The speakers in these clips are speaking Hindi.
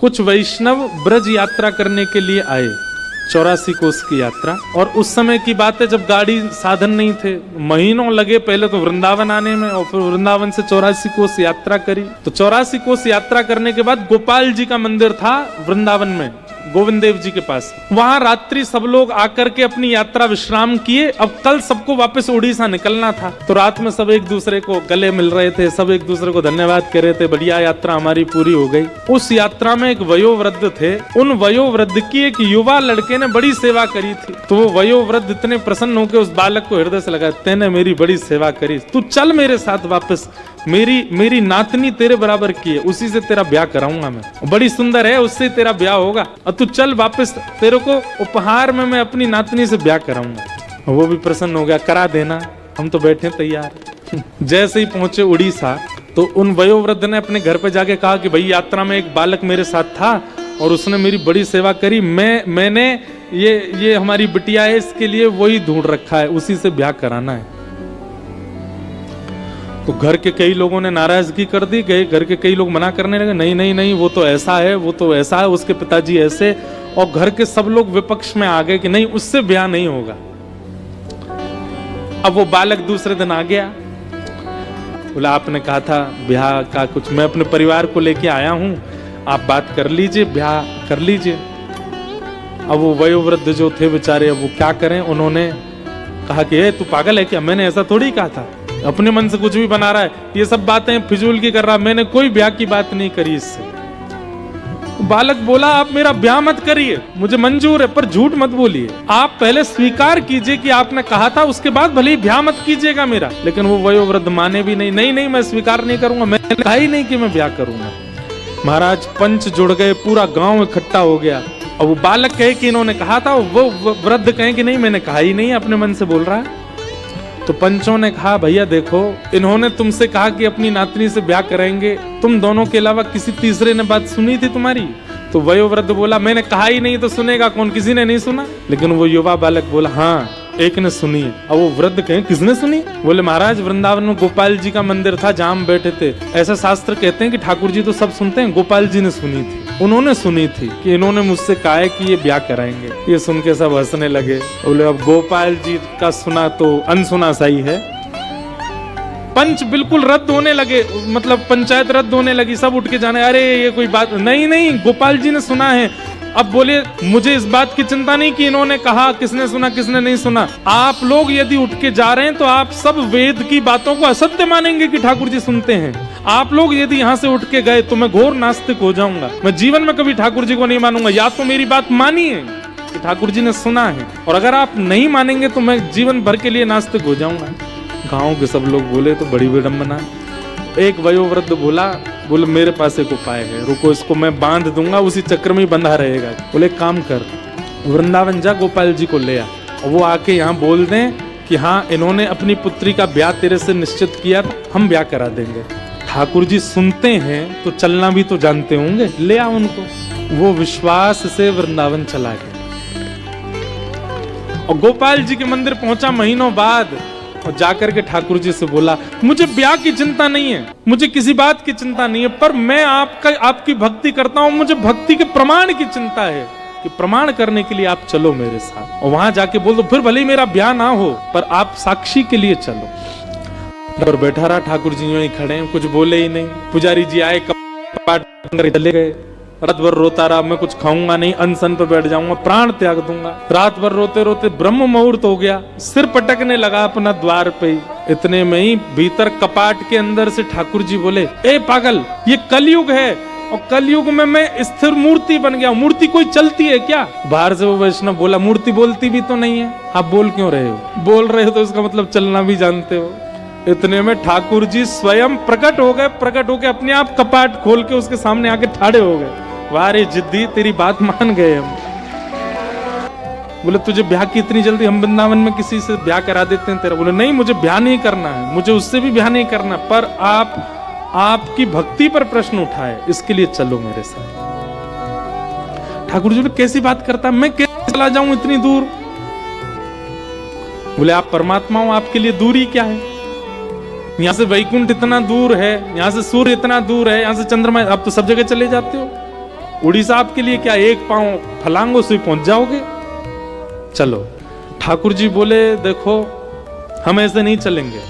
कुछ वैष्णव ब्रज यात्रा करने के लिए आए, 84 कोस की यात्रा। और उस समय की बात है जब गाड़ी साधन नहीं थे, महीनों लगे पहले तो वृंदावन आने में, और फिर वृंदावन से 84 कोस यात्रा करी। तो 84 कोस यात्रा करने के बाद गोपाल जी का मंदिर था वृंदावन में, गोविंद देव जी के पास। वहां रात्रि सब लोग आकर के अपनी यात्रा विश्राम किए। अब कल सबको वापस उड़ीसा निकलना था, तो रात में सब एक दूसरे को गले मिल रहे थे, सब एक दूसरे को धन्यवाद कर रहे थे, बढ़िया यात्रा हमारी पूरी हो गई। उस यात्रा में एक वयोवृद्ध थे, उन वयोवृद्ध की एक युवा लड़के ने बड़ी सेवा करी थी। तो वो वयोवृद्ध इतने प्रसन्न होकर उस बालक को हृदय से लगा, तेने मेरी बड़ी सेवा करी, तू चल मेरे साथ वापस, मेरी नातनी तेरे बराबर की है, उसी से तेरा ब्याह कराऊंगा मैं, बड़ी सुंदर है, उससे तेरा ब्याह होगा, और तू चल वापस, तेरे को उपहार में मैं अपनी नातनी से ब्याह कराऊंगा। वो भी प्रसन्न हो गया, करा देना, हम तो बैठे तैयार। जैसे ही पहुंचे उड़ीसा, तो उन वयोवृद्ध ने अपने घर पे जाके कहा कि भाई यात्रा में एक बालक मेरे साथ था और उसने मेरी बड़ी सेवा करी, मैंने ये हमारी बिटिया है, इसके लिए वही ढूंढ रखा है, उसी से ब्याह कराना है। तो घर के कई लोगों ने नाराजगी कर दी, घर के कई लोग मना करने लगे, नहीं नहीं नहीं, वो तो ऐसा है, वो तो ऐसा है, उसके पिताजी ऐसे, और घर के सब लोग विपक्ष में आ गए कि नहीं, उससे ब्याह नहीं होगा। अब वो बालक दूसरे दिन आ गया, बोला आपने कहा था ब्याह का कुछ, मैं अपने परिवार को लेके आया हूं, आप बात कर लीजिए, ब्याह कर लीजिए। अब वो वयोवृद्ध जो थे बेचारे, अब वो क्या करें, उन्होंने कहा कि तू पागल है क्या, मैंने ऐसा थोड़ी कहा था, अपने मन से कुछ भी बना रहा है, ये सब बातें फिजूल की कर रहा, मैंने कोई ब्याह की बात नहीं करी इससे। बालक बोला आप मेरा ब्याह मत करिए, मुझे मंजूर है, पर झूठ मत बोलिए, आप पहले स्वीकार कीजिए कि आपने कहा था, उसके बाद भले ही ब्याह मत कीजिएगा मेरा। लेकिन वो वयोवृद्ध माने भी नहीं, नहीं नहीं मैं स्वीकार नहीं करूंगा, मैंने कहा ही नहीं कि मैं ब्याह करूंगा। महाराज पंच जुड़ गए, पूरा गांव इकट्ठा हो गया, और वो बालक कहे कि इन्होंने कहा था, वो वृद्ध कहे कि नहीं मैंने कहा ही नहीं, अपने मन से बोल रहा है। तो पंचों ने कहा भैया देखो, इन्होंने तुमसे कहा कि अपनी नातनी से ब्याह करेंगे, तुम दोनों के अलावा किसी तीसरे ने बात सुनी थी तुम्हारी? तो वयोवृद्ध बोला मैंने कहा ही नहीं, तो सुनेगा कौन, किसी ने नहीं सुना। लेकिन वो युवा बालक बोला हाँ एक ने सुनी। अब वो वृद्ध कहे किसने सुनी? बोले महाराज वृंदावन में गोपाल जी का मंदिर था, जहां हम बैठे थे, ऐसा शास्त्र कहते हैं कि ठाकुर जी तो सब सुनते हैं, गोपाल जी ने सुनी थी, उन्होंने सुनी थी कि इन्होंने मुझसे कहा है कि ये ब्याह कराएंगे। ये सुन के सब हंसने लगे, बोले अब गोपाल जी का सुना तो अनसुना सही है। पंच बिल्कुल रद्द होने लगे, मतलब पंचायत रद्द होने लगी, सब उठ के जाने, अरे ये कोई बात नहीं, नहीं गोपाल जी ने सुना है। अब बोले मुझे इस बात की चिंता नहीं कि इन्होंने कहा किसने सुना किसने नहीं सुना, आप लोग यदि उठ के जा रहे हैं तो आप सब वेद की बातों को असत्य मानेंगे कि ठाकुर जी सुनते हैं। आप लोग यदि यहाँ से उठ के गए तो मैं घोर नास्तिक हो जाऊंगा, मैं जीवन में कभी ठाकुर जी को नहीं मानूंगा। या तो मेरी बात मानिए कि ठाकुर जी ने सुना है, और अगर आप नहीं मानेंगे तो मैं जीवन भर के लिए नास्तिक हो जाऊंगा। गांव के सब लोग बोले तो बड़ी विडंबना। एक वयोवृद्ध बोले मेरे पास एक उपाय है, रुको इसको मैं बांध दूंगा, उसी चक्र में ही बंधा रहेगा। बोले काम कर, वृंदावन जा गोपाल जी को ले आ, और वो आके यहाँ बोल दें कि हाँ इन्होंने अपनी पुत्री का ब्याह तेरे से निश्चित किया था, हम ब्याह करा देंगे। ठाकुर जी सुनते हैं तो चलना भी तो जानते होंगे, ले आ उनको। वो विश्वास से वृंदावन चला गया और गोपाल जी के मंदिर पहुंचा महीनों बाद, और जाकर के ठाकुर जी से बोला मुझे ब्याह की चिंता नहीं है, मुझे किसी बात की चिंता नहीं है, पर मैं आपकी भक्ति करता हूँ, मुझे भक्ति के प्रमाण की चिंता है कि प्रमाण करने के लिए आप चलो मेरे साथ। और वहां जाके बोल दो फिर भले ही मेरा ब्याह ना हो, पर आप साक्षी के लिए चलो। और बैठा रहा, ठाकुर जी यहीं खड़े हैं, कुछ बोले ही नहीं। पुजारी जी आए, कपाट चले गए। रात भर रोता रहा, मैं कुछ खाऊंगा नहीं, अनशन पर बैठ जाऊंगा, प्राण त्याग दूंगा। रात भर रोते रोते ब्रह्म मुहूर्त हो गया, सिर पटकने लगा अपना द्वार पे ही। इतने में ही भीतर कपाट के अंदर से ठाकुर जी बोले ए पागल, ये कलयुग है, और कलयुग में मैं स्थिर मूर्ति बन गया, मूर्ति कोई चलती है क्या? बाहर से वो वैष्णव बोला मूर्ति बोलती भी तो नहीं है, आप बोल क्यों रहे हो? बोल रहे हो तो इसका मतलब चलना भी जानते हो। इतने में ठाकुर जी स्वयं प्रकट हो गए, प्रकट होके अपने आप कपाट खोल के उसके सामने आके ठाड़े हो गए। वारे जिद्दी, तेरी बात मान गए हम। बोले तुझे ब्याह की इतनी जल्दी, हम वृंदावन में किसी से ब्याह करा देते हैं तेरा। बोले नहीं मुझे ब्याह नहीं करना है, मुझे उससे भी ब्याह नहीं करना, पर आपकी भक्ति पर प्रश्न उठाए, इसके लिए चलो मेरे साथ। ठाकुर जी बोले कैसी बात करता, मैं कैसे चला जाऊं इतनी दूर? बोले आप परमात्मा हो, आपके लिए दूरी क्या है? यहाँ से वैकुंठ इतना दूर है, यहाँ से सूर्य इतना दूर है, यहाँ से चंद्रमा, आप तो सब जगह चले जाते हो। उड़ीसा आपके लिए क्या एक पांव फलांगों से पहुंच जाओगे? चलो। ठाकुर जी बोले देखो हम ऐसे नहीं चलेंगे।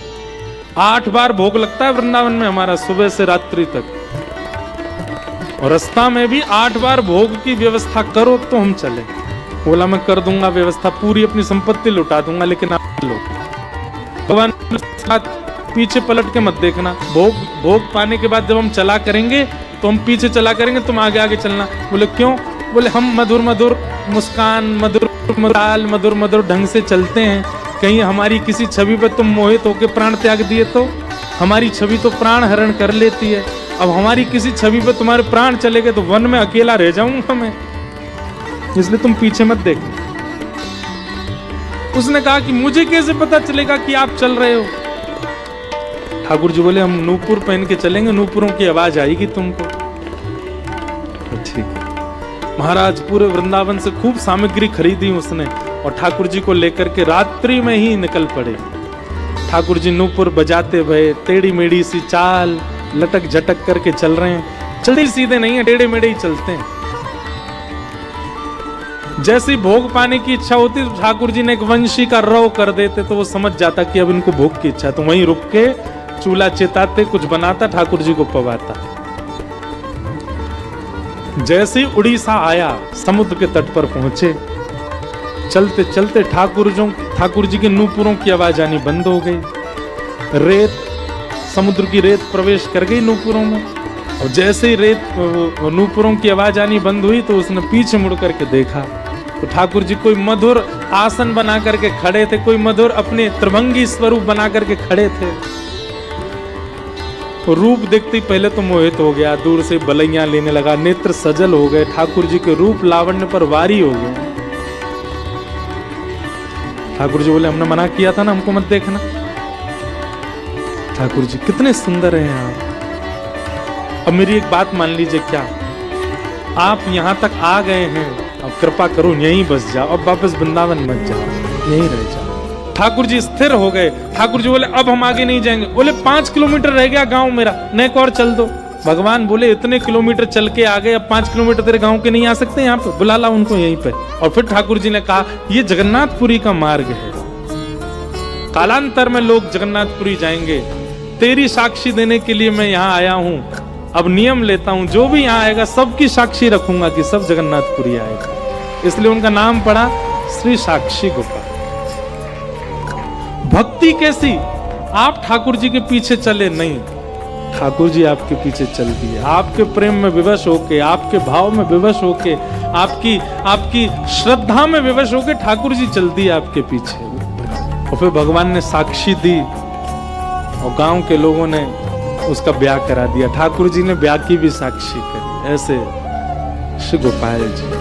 8 बार भोग लगता है वृंदावन में हमारा, सुबह से रात्रि तक, और रास्ता में भी 8 बार भोग की व्यवस्था करो तो हम चले। बोला मैं कर दूंगा व्यवस्था, पूरी अपनी संपत्ति लुटा दूंगा, लेकिन आप लो। भगवान साथ पीछे पलट के मत देखना। भोग पाने के बाद जब हम चला करेंगे तो हम पीछे चला करेंगे, तुम आगे आगे चलना। बोले क्यों? बोले हम मधुर मधुर मुस्कान, मधुर मधुर मधुर मधुर ढंग से चलते हैं, कहीं हमारी किसी छवि पर तुम मोहित होकर प्राण त्याग दिए तो? हमारी छवि तो प्राण हरण कर लेती है, अब हमारी किसी छवि पर तुम्हारे प्राण चले गए तो वन में अकेला रह जाऊंगा मैं, इसलिए तुम पीछे मत देखना। उसने कहा कि मुझे कैसे पता चलेगा कि आप चल रहे हो? ठाकुर जी बोले हम नूपुर पहन के चलेंगे, नूपुरों की आवाज आएगी तुमको। ठीक है। महाराज पूरे वृंदावन से खूब सामग्री खरीदी उसने और ठाकुर जी को लेकर के रात्रि में ही निकल पड़े। ठाकुर जी नूपुर बजाते हुए टेढ़ी मेढ़ी सी चाल लटक झटक करके चल रहे हैं। चलते सीधे नहीं है, टेढ़े मेढ़े ही चलते हैं। जैसी भोग पाने की इच्छा होती तो ठाकुर जी ने एक वंशी का रव कर देते तो वो समझ जाता कि अब इनको भोग की इच्छा है, तो वहीं रुक के चूल्हा चिताते कुछ बनाता, ठाकुर जी को पवाता। जैसे ही उड़ीसा आया, समुद्र के तट पर पहुंचे, चलते चलते ठाकुर जी के नूपुरों की आवाज आनी बंद हो गई। रेत, समुद्र की रेत प्रवेश कर गई नूपुरों में, और जैसे ही रेत नूपुरों की आवाज आनी बंद हुई तो उसने पीछे मुड़ करके देखा तो ठाकुर जी कोई मधुर आसन बना करके खड़े थे, कोई मधुर अपने त्रिभंगी स्वरूप बना करके खड़े थे। रूप देखते ही पहले तो मोहित हो गया, दूर से बलैया लेने लगा, नेत्र सजल हो गए, ठाकुर जी के रूप लावण्य पर वारी हो गए। ठाकुर जी बोले हमने मना किया था ना, हमको मत देखना। ठाकुर जी कितने सुंदर हैं आप। अब मेरी एक बात मान लीजिए, क्या आप यहां तक आ गए हैं, अब कृपा करो यहीं बस जाओ, अब वापस वृंदावन मत जाओ, यहीं रह जाओ। ठाकुर जी स्थिर हो गए। ठाकुर जी बोले अब हम आगे नहीं जाएंगे। बोले 5 किलोमीटर रह गया गांव मेरा, नेक और चल दो। भगवान बोले इतने किलोमीटर चल के आ गए, अब 5 किलोमीटर तेरे गांव के नहीं आ सकते यहाँ पे? बुला ला उनको यहीं पे। और फिर ठाकुर जी ने कहा ये जगन्नाथपुरी का मार्ग है, कालांतर में लोग जगन्नाथपुरी जाएंगे, तेरी साक्षी देने के लिए मैं यहाँ आया हूँ। अब नियम लेता हूँ, जो भी यहाँ आएगा सबकी साक्षी रखूंगा कि सब जगन्नाथपुरी आएगा। इसलिए उनका नाम पड़ा श्री साक्षी गोपाल। भक्ति कैसी? आप ठाकुर जी के पीछे चले नहीं, ठाकुर जी आपके पीछे चल दिए, आपके प्रेम में विवश होके, आपके भाव में विवश होके, आपकी श्रद्धा में विवश होके ठाकुर जी चल दिए आपके पीछे। और फिर भगवान ने साक्षी दी और गांव के लोगों ने उसका ब्याह करा दिया। ठाकुर जी ने ब्याह की भी साक्षी करी। ऐसे श्री गोपाल जी।